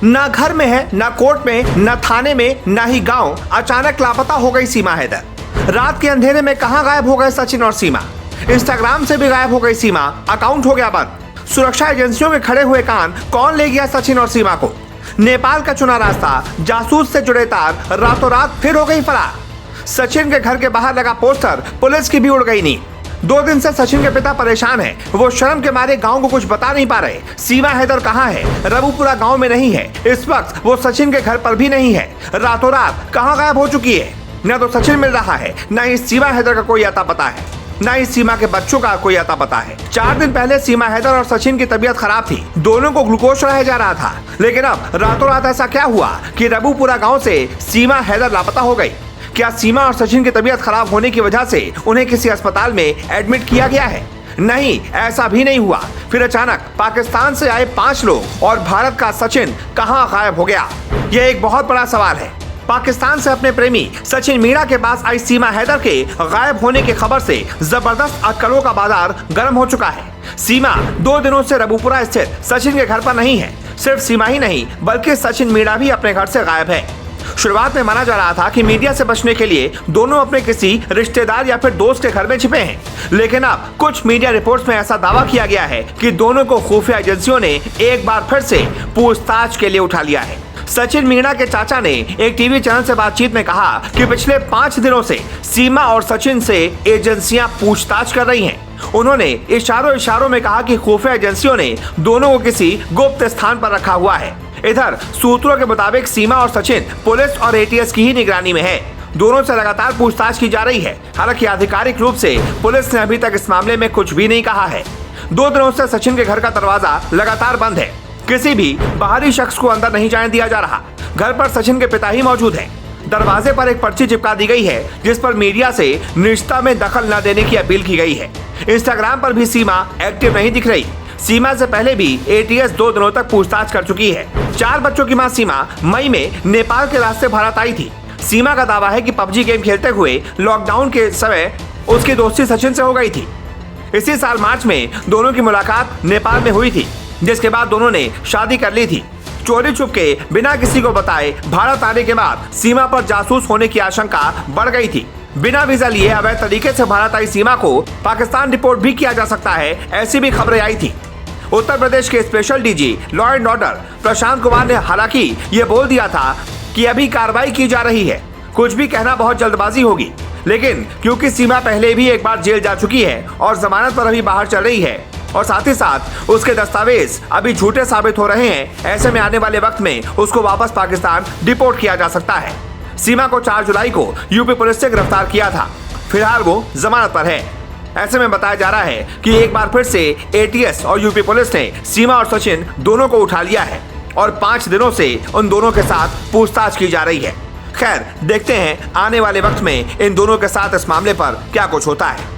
ना घर में है, ना कोर्ट में, ना थाने में, ना ही गांव। अचानक लापता हो गई सीमा हैदर। रात के अंधेरे में कहां गायब हो गए सचिन और सीमा। इंस्टाग्राम से भी गायब हो गई सीमा, अकाउंट हो गया बंद। सुरक्षा एजेंसियों के खड़े हुए कान, कौन ले गया सचिन और सीमा को। नेपाल का चुना रास्ता, जासूस से जुड़े तार, रातों रात फिर हो गई फरार। सचिन के घर के बाहर लगा पोस्टर, पुलिस की भी उड़ गई नींद। 2 दिन से सचिन के पिता परेशान हैं। वो शर्म के मारे गांव को कुछ बता नहीं पा रहे। सीमा हैदर कहां है? रबुपुरा गांव में नहीं है। इस वक्त वो सचिन के घर पर भी नहीं है। रातों रात कहां गायब हो चुकी है? न तो सचिन मिल रहा है, न ही सीमा हैदर का कोई अता पता है, न ही सीमा के बच्चों का कोई अता पता है। 4 दिन पहले सीमा हैदर और सचिन की तबीयत खराब थी। दोनों को ग्लूकोज चढ़ाया जा रहा था। लेकिन अब रातों रात ऐसा क्या हुआ कि रबुपुरा गाँव से सीमा हैदर लापता हो गई? क्या सीमा और सचिन की तबीयत खराब होने की वजह से उन्हें किसी अस्पताल में एडमिट किया गया है? नहीं, ऐसा भी नहीं हुआ। फिर अचानक पाकिस्तान से आए 5 लोग और भारत का सचिन कहां गायब हो गया? यह एक बहुत बड़ा सवाल है। पाकिस्तान से अपने प्रेमी सचिन मीणा के पास आई सीमा हैदर के गायब होने की खबर से जबरदस्त अटकलों का बाजार गर्म हो चुका है। सीमा 2 दिनों से रबुपुरा स्थित सचिन के घर पर नहीं है। सिर्फ सीमा ही नहीं, बल्कि सचिन मीणा भी अपने घर से गायब है। शुरुआत में माना जा रहा था कि मीडिया से बचने के लिए दोनों अपने किसी रिश्तेदार या फिर दोस्त के घर में छिपे हैं। लेकिन अब कुछ मीडिया रिपोर्ट्स में ऐसा दावा किया गया है कि दोनों को खुफिया एजेंसियों ने एक बार फिर से पूछताछ के लिए उठा लिया है। सचिन मीणा के चाचा ने एक टीवी चैनल से बातचीत में कहा कि पिछले 5 दिनों से सीमा और सचिन से एजेंसियां पूछताछ कर रही हैं। उन्होंने इशारों में कहा कि खुफिया एजेंसियों ने दोनों को किसी गुप्त स्थान पर रखा हुआ है। इधर सूत्रों के मुताबिक सीमा और सचिन पुलिस और एटीएस की ही निगरानी में है। दोनों से लगातार पूछताछ की जा रही है। हालांकि आधिकारिक रूप से पुलिस ने अभी तक इस मामले में कुछ भी नहीं कहा है। 2 दिनों से सचिन के घर का दरवाजा लगातार बंद है। किसी भी बाहरी शख्स को अंदर नहीं जाने दिया जा रहा। घर पर सचिन के पिता ही मौजूद हैं। दरवाजे पर एक पर्ची चिपका दी गई है जिस पर मीडिया से निजता में दखल न देने की अपील की गई है। इंस्टाग्राम पर भी सीमा एक्टिव नहीं दिख रही। सीमा से पहले भी एटीएस 2 दिनों तक पूछताछ कर चुकी है। 4 बच्चों की मां सीमा मई में नेपाल के रास्ते भारत आई थी। सीमा का दावा है कि पबजी गेम खेलते हुए लॉकडाउन के समय उसकी दोस्ती सचिन से हो गई थी। इसी साल मार्च में दोनों की मुलाकात नेपाल में हुई थी, जिसके बाद दोनों ने शादी कर ली थी। चोरी छुपके बिना किसी को बताए भारत आने के बाद सीमा पर जासूस होने की आशंका बढ़ गई थी। बिना वीजा लिए अवैध तरीके से भारत आई सीमा को पाकिस्तान रिपोर्ट भी किया जा सकता है, ऐसी भी खबरें आई थी। उत्तर प्रदेश के special DG law and order Prashant Kumar ने हालांकि ये बोल दिया था कि अभी कार्रवाई की जा रही है, कुछ भी कहना बहुत जल्दबाजी होगी। लेकिन क्योंकि सीमा पहले भी एक बार जेल जा चुकी है और जमानत पर अभी बाहर चल रही है और साथ ही साथ उसके दस्तावेज अभी झूठे साबित हो रहे हैं, ऐसे में आने वाले वक्त में उसको वापस पाकिस्तान डिपोर्ट किया जा सकता है। सीमा को 4 जुलाई को यूपी पुलिस ने गिरफ्तार किया था। फिलहाल वो जमानत पर है। ऐसे में बताया जा रहा है कि एक बार फिर से एटीएस और यूपी पुलिस ने सीमा और सचिन दोनों को उठा लिया है और 5 दिनों से उन दोनों के साथ पूछताछ की जा रही है। खैर, देखते हैं आने वाले वक्त में इन दोनों के साथ इस मामले पर क्या कुछ होता है।